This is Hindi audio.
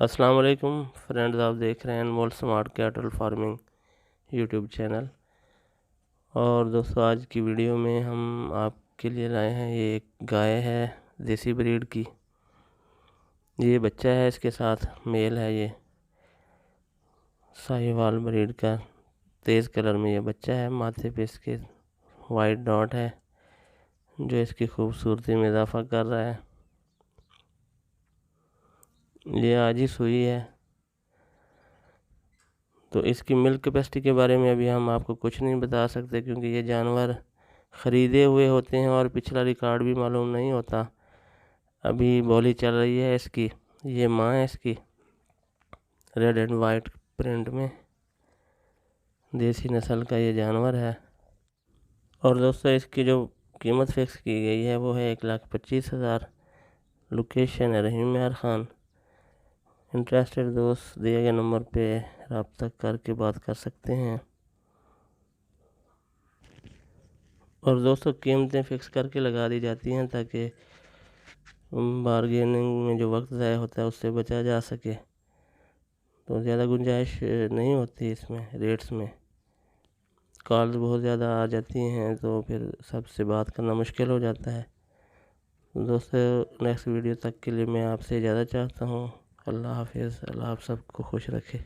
अस्सलाम वालेकुम फ्रेंड्स, आप देख रहे हैं Anmol smart cattle farming YouTube channel. और दोस्तों, आज की वीडियो में हम आपके लिए लाए हैं, ये एक गाय है देसी ब्रीड की। ये बच्चा है, इसके साथ मेल है। ये साहिवाल ब्रीड का तेज़ कलर में ये बच्चा है। माथे पे इसके वाइट डॉट है जो इसकी खूबसूरती में इजाफा कर रहा है। ये आज ही सुई है। तो इसकी मिल्क कैपेसिटी के बारे में अभी हम आपको कुछ नहीं बता सकते, क्योंकि ये जानवर ख़रीदे हुए होते हैं और पिछला रिकॉर्ड भी मालूम नहीं होता। अभी बोली चल रही है इसकी। ये माँ है इसकी, रेड एंड वाइट प्रिंट में देसी नस्ल का ये जानवर है। और दोस्तों, इसकी जो कीमत फिक्स की गई है वो है 1,25,000। लोकेशन है रहीम यार ख़ान। इंटरेस्टेड दोस्त दिए गए नंबर पे रब्ता करके बात कर सकते हैं। और दोस्तों, कीमतें फ़िक्स करके लगा दी जाती हैं ताकि बारगेनिंग में जो वक्त ज़ाया होता है उससे बचा जा सके। तो ज़्यादा गुंजाइश नहीं होती इसमें रेट्स में। कॉल्स बहुत ज़्यादा आ जाती हैं तो फिर सबसे बात करना मुश्किल हो जाता है। दोस्तों, नेक्स्ट वीडियो तक के लिए मैं आपसे इजाज़त चाहता हूँ। अल्लाह हाफिज़। अल्लाह आप सबको खुश रखे।